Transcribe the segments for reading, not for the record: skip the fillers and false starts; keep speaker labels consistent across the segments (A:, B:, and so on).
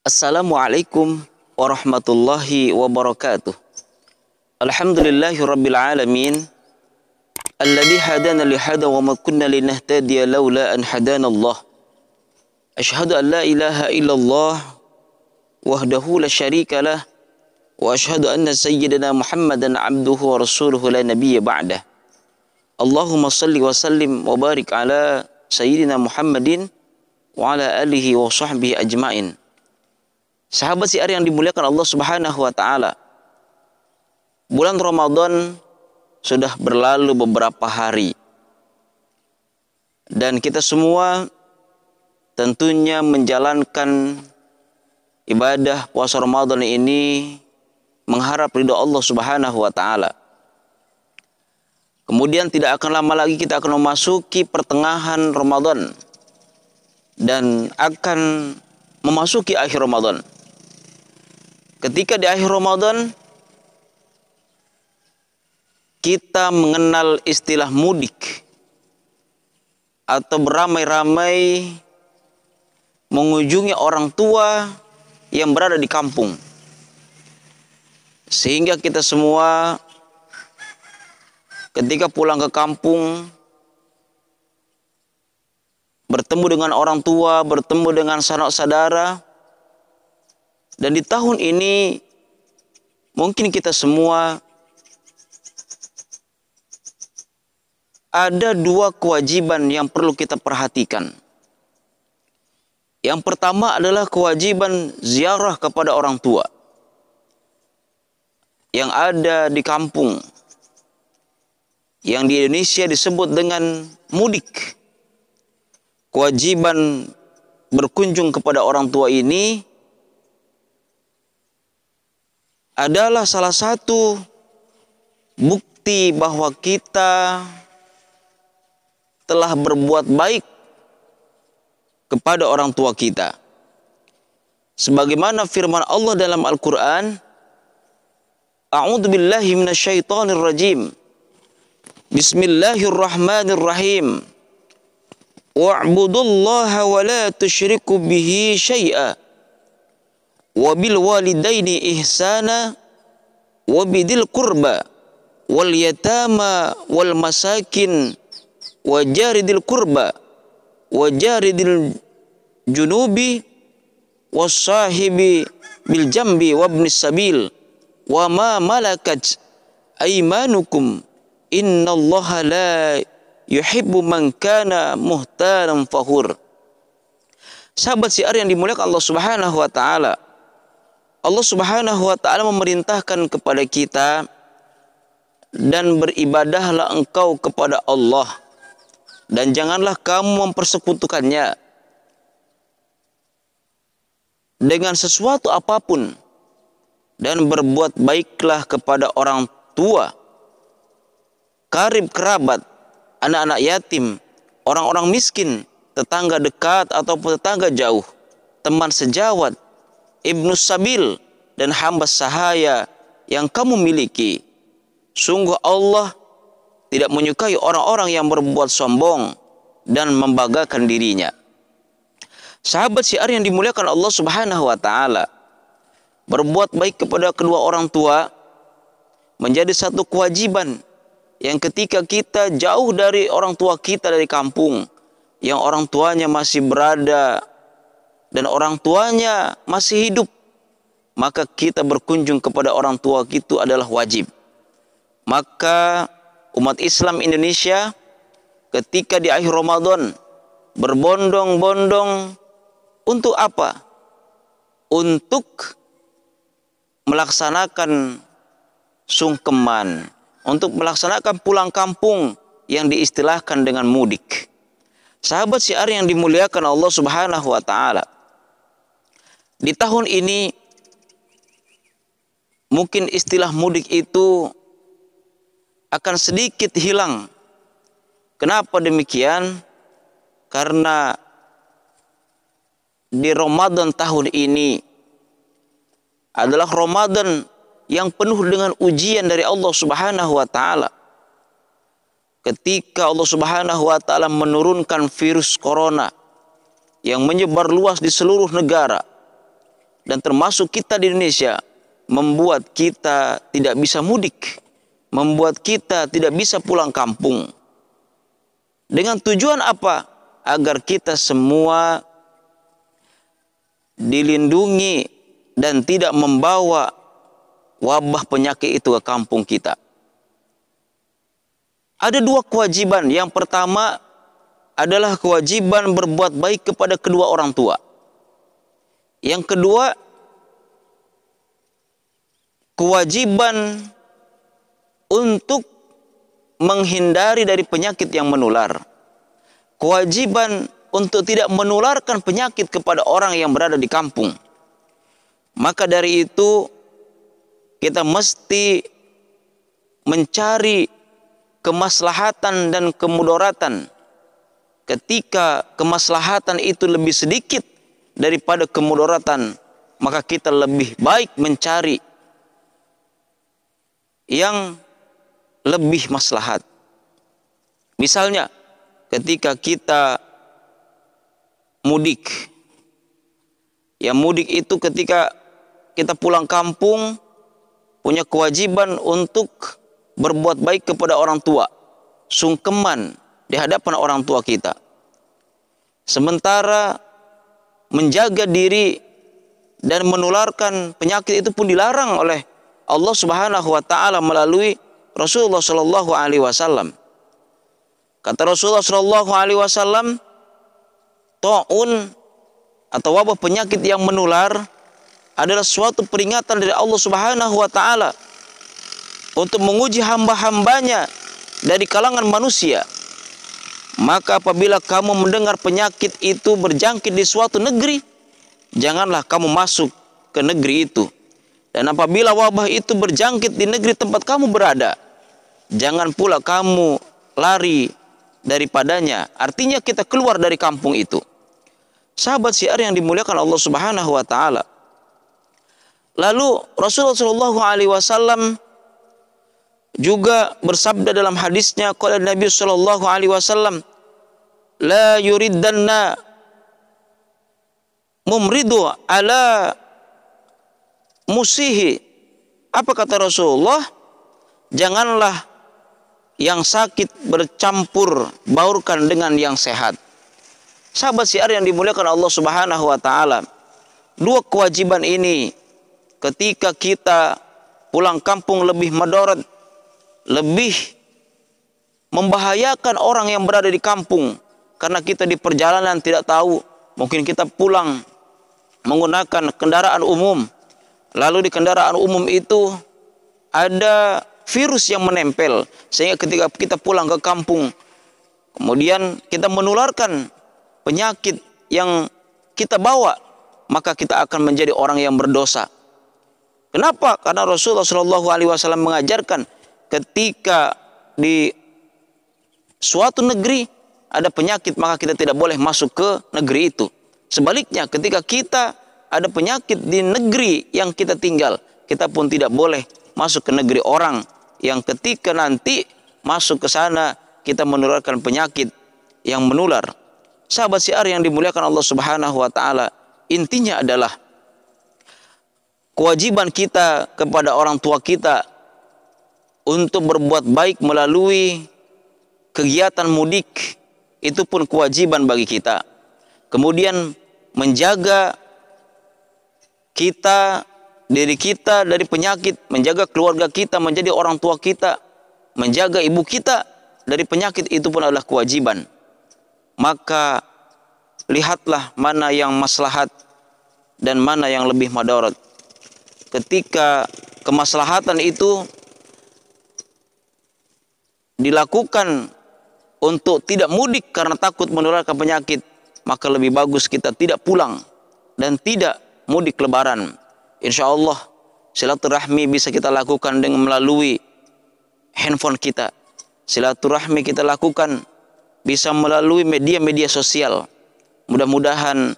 A: Assalamualaikum warahmatullahi wabarakatuh. Alhamdulillahi rabbil alamin. Alladhi hadana lihada wa ma kunna linahtadiya laula an hadana Allah. Ashhadu an la ilaha illallah wahdahu la syarika lah. Wa ashhadu anna sayyidina Muhammadan abduhu wa rasuluhu la nabiyya ba'dah. Allahumma salli wa sallim wa barik ala sayyidina Muhammadin wa ala alihi wa sahbihi ajma'in. Sahabat siar yang dimuliakan Allah Subhanahu wa taala. Bulan Ramadan sudah berlalu beberapa hari. Dan kita semua tentunya menjalankan ibadah puasa Ramadan ini mengharap ridha Allah Subhanahu wa taala. Kemudian tidak akan lama lagi kita akan memasuki pertengahan Ramadan dan akan memasuki akhir Ramadan. Ketika di akhir Ramadan kita mengenal istilah mudik atau beramai-ramai mengunjungi orang tua yang berada di kampung. Sehingga kita semua ketika pulang ke kampung bertemu dengan orang tua, bertemu dengan sanak saudara. Dan di tahun ini mungkin kita semua ada dua kewajiban yang perlu kita perhatikan. Yang pertama adalah kewajiban ziarah kepada orang tua yang ada di kampung, yang di Indonesia disebut dengan mudik. Kewajiban berkunjung kepada orang tua ini adalah salah satu bukti bahwa kita telah berbuat baik kepada orang tua kita. Sebagaimana firman Allah dalam Al-Quran, A'udzu billahi minasyaitonir rajim. Bismillahirrahmanirrahim. Wa'budullaha wa la tusyriku bihi syai'a. Wa bil walidaini ihsana wa bidil qurba wal yatama wal masakin wa jaridil qurba wa jaridil junubi was sahibi bil jambi wa ibnis sabil wa ma malakat aymanukum innallaha la yuhibbu man kana muhtalan fakhur. Sahabat siar yang dimuliakan Allah Subhanahu wa taala, Allah Subhanahu wa taala memerintahkan kepada kita, dan beribadahlah engkau kepada Allah dan janganlah kamu mempersekutukannya dengan sesuatu apapun, dan berbuat baiklah kepada orang tua, karib kerabat, anak-anak yatim, orang-orang miskin, tetangga dekat ataupun tetangga jauh, teman sejawat, ibnus sabil, dan hamba sahaya yang kamu miliki. Sungguh Allah tidak menyukai orang-orang yang berbuat sombong dan membanggakan dirinya. Sahabat syiar yang dimuliakan Allah Subhanahu wa taala, berbuat baik kepada kedua orang tua menjadi satu kewajiban yang ketika kita jauh dari orang tua kita dari kampung, yang orang tuanya masih berada dan orang tuanya masih hidup, maka kita berkunjung kepada orang tua itu adalah wajib. Maka umat Islam Indonesia ketika di akhir Ramadan berbondong-bondong untuk apa? Untuk melaksanakan sungkeman, untuk melaksanakan pulang kampung yang diistilahkan dengan mudik. Sahabat syiar yang dimuliakan Allah Subhanahu wa taala, di tahun ini mungkin istilah mudik itu akan sedikit hilang. Kenapa demikian? Karena di Ramadan tahun ini adalah Ramadan yang penuh dengan ujian dari Allah Subhanahu wa taala. Ketika Allah Subhanahu wa taala menurunkan virus corona yang menyebar luas di seluruh negara, dan termasuk kita di Indonesia membuat kita tidak bisa mudik, membuat kita tidak bisa pulang kampung. Dengan tujuan apa? Agar kita semua dilindungi dan tidak membawa wabah penyakit itu ke kampung kita. Ada dua kewajiban. Yang pertama adalah kewajiban berbuat baik kepada kedua orang tua. Yang kedua, kewajiban untuk menghindari dari penyakit yang menular. Kewajiban untuk tidak menularkan penyakit kepada orang yang berada di kampung. Maka dari itu kita mesti mencari kemaslahatan dan kemudaratan. Ketika kemaslahatan itu lebih sedikit daripada kemudaratan, maka kita lebih baik mencari yang lebih maslahat. Misalnya, ketika kita mudik, ya mudik itu ketika kita pulang kampung, punya kewajiban untuk berbuat baik kepada orang tua, sungkeman di hadapan orang tua kita. Sementara menjaga diri dan menularkan penyakit itu pun dilarang oleh Allah Subhanahu wa taala melalui Rasulullah sallallahu alaihi wasallam. Kata Rasulullah sallallahu alaihi wasallam, taun atau wabah penyakit yang menular adalah suatu peringatan dari Allah Subhanahu wa taala untuk menguji hamba-hambanya dari kalangan manusia. Maka apabila kamu mendengar penyakit itu berjangkit di suatu negeri, janganlah kamu masuk ke negeri itu. Dan apabila wabah itu berjangkit di negeri tempat kamu berada, jangan pula kamu lari daripadanya. Artinya kita keluar dari kampung itu. Sahabat syiar yang dimuliakan Allah Subhanahu wa taala. Lalu Rasulullah sallallahu alaihi wasallam juga bersabda dalam hadisnya, qala Nabi sallallahu alaihi wasallam, la yuriddanna mumridu ala musihi. Apa kata Rasulullah? Janganlah yang sakit bercampur baurkan dengan yang sehat. Sahabat syiar yang dimuliakan Allah Subhanahu wa taala, dua kewajiban ini ketika kita pulang kampung lebih madarat, lebih membahayakan orang yang berada di kampung. Karena kita di perjalanan tidak tahu, mungkin kita pulang menggunakan kendaraan umum, lalu di kendaraan umum itu ada virus yang menempel, sehingga ketika kita pulang ke kampung, kemudian kita menularkan penyakit yang kita bawa, maka kita akan menjadi orang yang berdosa. Kenapa? Karena Rasulullah SAW mengajarkan, ketika di suatu negeri ada penyakit, maka kita tidak boleh masuk ke negeri itu. Sebaliknya, ketika kita ada penyakit di negeri yang kita tinggal, kita pun tidak boleh masuk ke negeri orang yang ketika nanti masuk ke sana kita menularkan penyakit yang menular. Sahabat syiar yang dimuliakan Allah Subhanahu wa taala, intinya adalah kewajiban kita kepada orang tua kita untuk berbuat baik melalui kegiatan mudik, itu pun kewajiban bagi kita. Kemudian menjaga kita, diri kita dari penyakit, menjaga keluarga kita, menjadi orang tua kita, menjaga ibu kita dari penyakit, itu pun adalah kewajiban. Maka lihatlah mana yang maslahat dan mana yang lebih madarat. Ketika kemaslahatan itu dilakukan untuk tidak mudik karena takut menularkan penyakit, maka lebih bagus kita tidak pulang dan tidak mudik lebaran. Insya Allah silaturahmi bisa kita lakukan dengan melalui handphone kita. Silaturahmi kita lakukan bisa melalui media-media sosial. Mudah-mudahan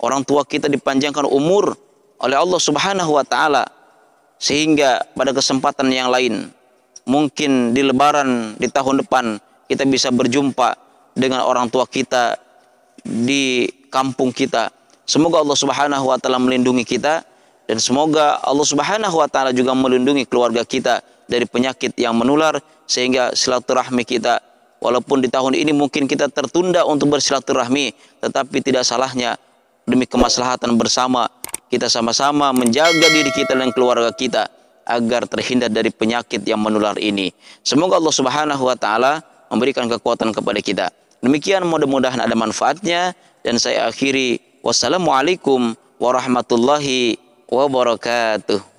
A: orang tua kita dipanjangkan umur oleh Allah Subhanahu wa taala, sehingga pada kesempatan yang lain, mungkin di lebaran di tahun depan, kita bisa berjumpa dengan orang tua kita di kampung kita. Semoga Allah Subhanahu wa taala melindungi kita dan semoga Allah Subhanahu wa taala juga melindungi keluarga kita dari penyakit yang menular, sehingga silaturahmi kita, walaupun di tahun ini mungkin kita tertunda untuk bersilaturahmi, tetapi tidak salahnya demi kemaslahatan bersama kita sama-sama menjaga diri kita dan keluarga kita agar terhindar dari penyakit yang menular ini. Semoga Allah Subhanahu wa taala memberikan kekuatan kepada kita. Demikian, mudah-mudahan ada manfaatnya, dan saya akhiri, wassalamualaikum warahmatullahi wabarakatuh.